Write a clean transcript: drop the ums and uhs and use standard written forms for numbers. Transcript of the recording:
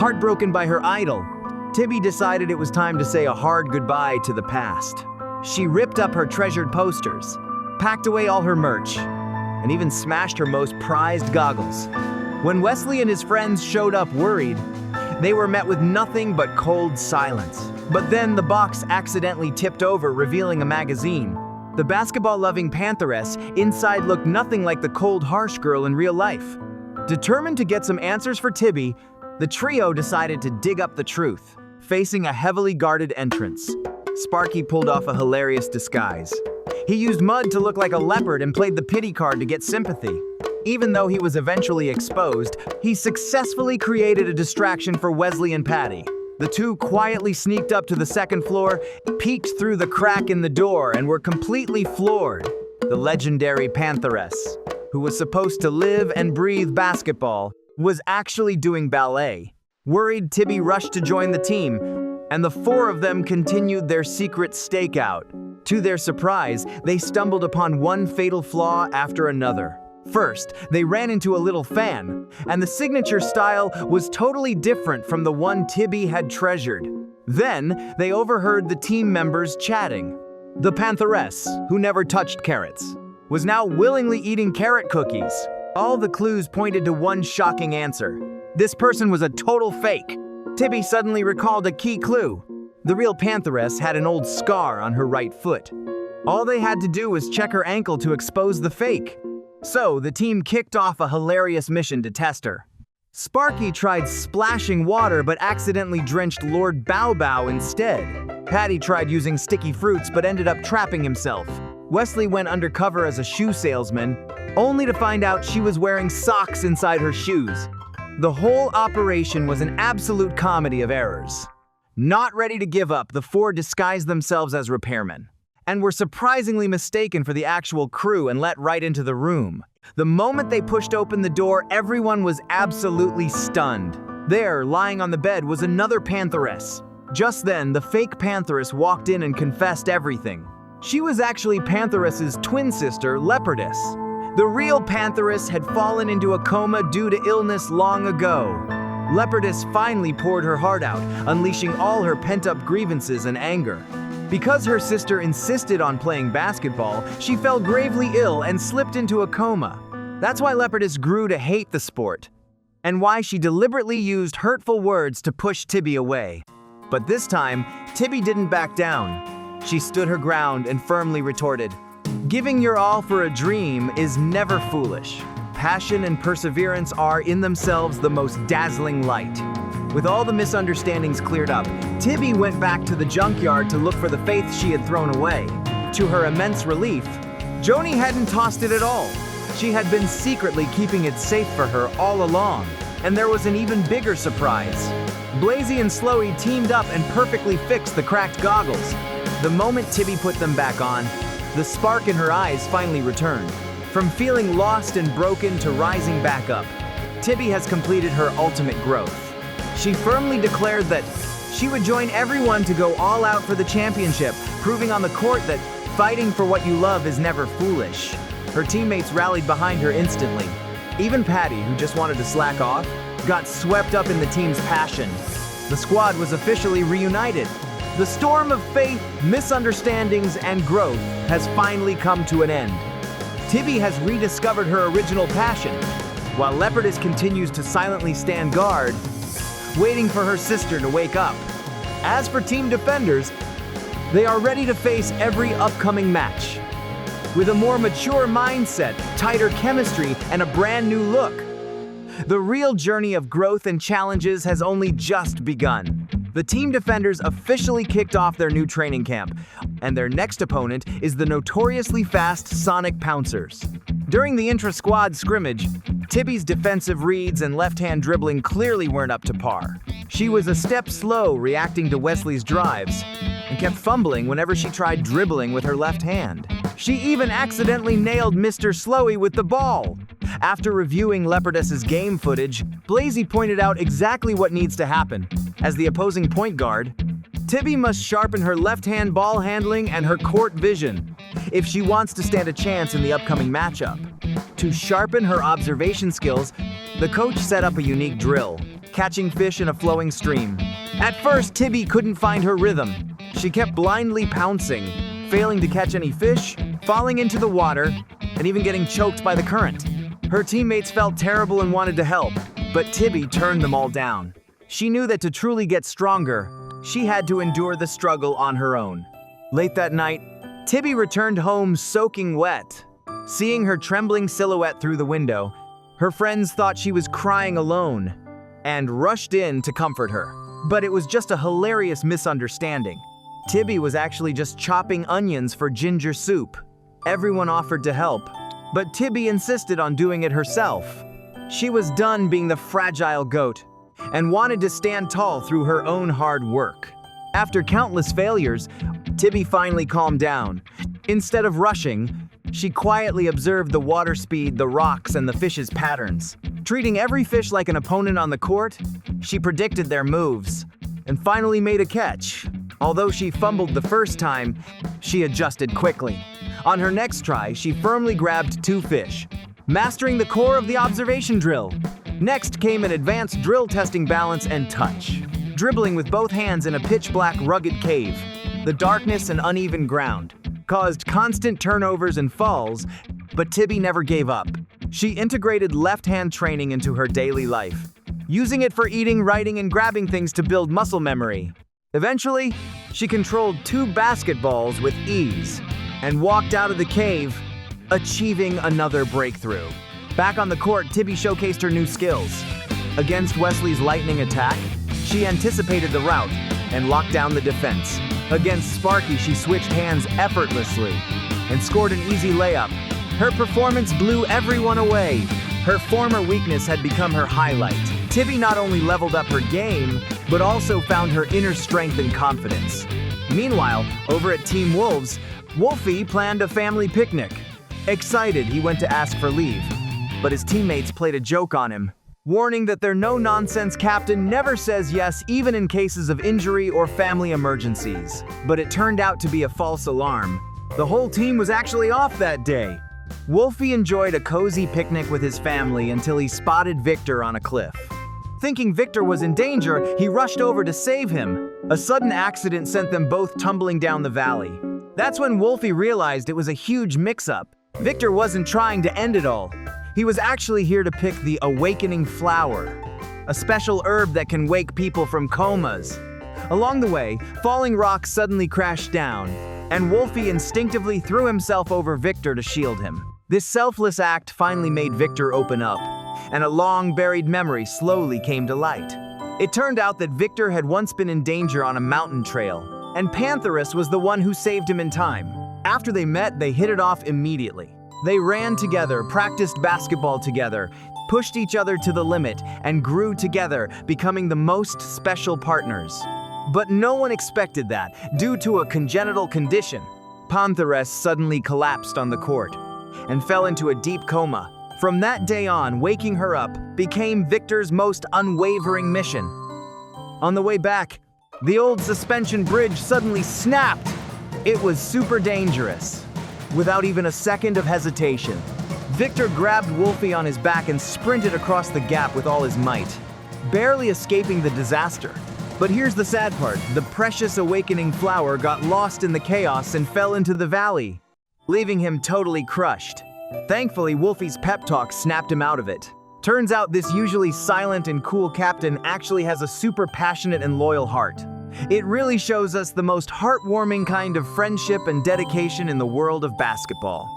Heartbroken by her idol, Tibby decided it was time to say a hard goodbye to the past. She ripped up her treasured posters, packed away all her merch, and even smashed her most prized goggles. When Wesley and his friends showed up worried, they were met with nothing but cold silence. But then the box accidentally tipped over, revealing a magazine. The basketball-loving Pantheress inside looked nothing like the cold, harsh girl in real life. Determined to get some answers for Tibby, the trio decided to dig up the truth. Facing a heavily guarded entrance, Sparky pulled off a hilarious disguise. He used mud to look like a leopard and played the pity card to get sympathy. Even though he was eventually exposed, he successfully created a distraction for Wesley and Patty. The two quietly sneaked up to the second floor, peeked through the crack in the door, and were completely floored. The legendary Pantheress, who was supposed to live and breathe basketball, was actually doing ballet. Worried, Tibby rushed to join the team, and the four of them continued their secret stakeout. To their surprise, they stumbled upon one fatal flaw after another. First, they ran into a little fan, and the signature style was totally different from the one Tibby had treasured. Then, they overheard the team members chatting. The Pantheress, who never touched carrots, was now willingly eating carrot cookies. All the clues pointed to one shocking answer. This person was a total fake. Tibby suddenly recalled a key clue. The real Pantheress had an old scar on her right foot. All they had to do was check her ankle to expose the fake. So, the team kicked off a hilarious mission to test her. Sparky tried splashing water but accidentally drenched Lord Bow Bow instead. Patty tried using sticky fruits but ended up trapping himself. Wesley went undercover as a shoe salesman, only to find out she was wearing socks inside her shoes. The whole operation was an absolute comedy of errors. Not ready to give up, the four disguised themselves as repairmen, and were surprisingly mistaken for the actual crew and let right into the room. The moment they pushed open the door, everyone was absolutely stunned. There, lying on the bed, was another Pantheress. Just then, the fake Pantheress walked in and confessed everything. She was actually Pantheress's twin sister, Leopardess. The real Pantheress had fallen into a coma due to illness long ago. Leopardess finally poured her heart out, unleashing all her pent-up grievances and anger. Because her sister insisted on playing basketball, she fell gravely ill and slipped into a coma. That's why Leopardess grew to hate the sport, and why she deliberately used hurtful words to push Tibby away. But this time, Tibby didn't back down. She stood her ground and firmly retorted, "Giving your all for a dream is never foolish. Passion and perseverance are in themselves the most dazzling light." With all the misunderstandings cleared up, Tibby went back to the junkyard to look for the faith she had thrown away. To her immense relief, Joni hadn't tossed it at all. She had been secretly keeping it safe for her all along. And there was an even bigger surprise. Blazy and Slowy teamed up and perfectly fixed the cracked goggles. The moment Tibby put them back on, the spark in her eyes finally returned. From feeling lost and broken to rising back up, Tibby has completed her ultimate growth. She firmly declared that she would join everyone to go all out for the championship, proving on the court that fighting for what you love is never foolish. Her teammates rallied behind her instantly. Even Patty, who just wanted to slack off, got swept up in the team's passion. The squad was officially reunited. The storm of faith, misunderstandings, and growth has finally come to an end. Tibby has rediscovered her original passion, while Leopardess continues to silently stand guard, waiting for her sister to wake up. As for Team Defenders, they are ready to face every upcoming match. With a more mature mindset, tighter chemistry, and a brand new look. The real journey of growth and challenges has only just begun. The Team Defenders officially kicked off their new training camp, and their next opponent is the notoriously fast Sonic Pouncers. During the intra-squad scrimmage, Tibby's defensive reads and left-hand dribbling clearly weren't up to par. She was a step slow reacting to Wesley's drives, and kept fumbling whenever she tried dribbling with her left hand. She even accidentally nailed Mr. Slowy with the ball. After reviewing Leopardess's game footage, Blazy pointed out exactly what needs to happen. As the opposing point guard, Tibby must sharpen her left-hand ball handling and her court vision if she wants to stand a chance in the upcoming matchup. To sharpen her observation skills, the coach set up a unique drill. catching fish in a flowing stream. At first, Tibby couldn't find her rhythm. She kept blindly pouncing, failing to catch any fish, falling into the water, and even getting choked by the current. Her teammates felt terrible and wanted to help, but Tibby turned them all down. She knew that to truly get stronger, she had to endure the struggle on her own. Late that night, Tibby returned home soaking wet. Seeing her trembling silhouette through the window, her friends thought she was crying alone and rushed in to comfort her. But it was just a hilarious misunderstanding. Tibby was actually just chopping onions for ginger soup. Everyone offered to help, but Tibby insisted on doing it herself. She was done being the fragile goat and wanted to stand tall through her own hard work. After countless failures, Tibby finally calmed down. Instead of rushing, she quietly observed the water speed, the rocks, and the fish's patterns. Treating every fish like an opponent on the court, she predicted their moves and finally made a catch. Although she fumbled the first time, she adjusted quickly. On her next try, she firmly grabbed 2 fish, mastering the core of the observation drill. Next came an advanced drill testing balance and touch. Dribbling with both hands in a pitch-black rugged cave, the darkness and uneven ground caused constant turnovers and falls, but Tibby never gave up. She integrated left-hand training into her daily life, using it for eating, writing, and grabbing things to build muscle memory. Eventually, she controlled 2 basketballs with ease and walked out of the cave, achieving another breakthrough. Back on the court, Tibby showcased her new skills. Against Wesley's lightning attack, she anticipated the route and locked down the defense. Against Sparky, she switched hands effortlessly and scored an easy layup. Her performance blew everyone away. Her former weakness had become her highlight. Tibby not only leveled up her game, but also found her inner strength and confidence. Meanwhile, over at Team Wolves, Wolfie planned a family picnic. Excited, he went to ask for leave, but his teammates played a joke on him, warning that their no-nonsense captain never says yes even in cases of injury or family emergencies. But it turned out to be a false alarm. The whole team was actually off that day. Wolfie enjoyed a cozy picnic with his family until he spotted Victor on a cliff. Thinking Victor was in danger, he rushed over to save him. A sudden accident sent them both tumbling down the valley. That's when Wolfie realized it was a huge mix-up. Victor wasn't trying to end it all. He was actually here to pick the awakening flower, a special herb that can wake people from comas. Along the way, falling rocks suddenly crashed down, and Wolfie instinctively threw himself over Victor to shield him. This selfless act finally made Victor open up, and a long-buried memory slowly came to light. It turned out that Victor had once been in danger on a mountain trail, and Pantherus was the one who saved him in time. After they met, they hit it off immediately. They ran together, practiced basketball together, pushed each other to the limit, and grew together, becoming the most special partners. But no one expected that, due to a congenital condition. Pantherus suddenly collapsed on the court and fell into a deep coma. From that day on, waking her up became Victor's most unwavering mission. On the way back, the old suspension bridge suddenly snapped. It was super dangerous. Without even a second of hesitation, Victor grabbed Wolfie on his back and sprinted across the gap with all his might, barely escaping the disaster. But here's the sad part. The precious awakening flower got lost in the chaos and fell into the valley, leaving him totally crushed. Thankfully, Wolfie's pep talk snapped him out of it. Turns out this usually silent and cool captain actually has a super passionate and loyal heart. It really shows us the most heartwarming kind of friendship and dedication in the world of basketball.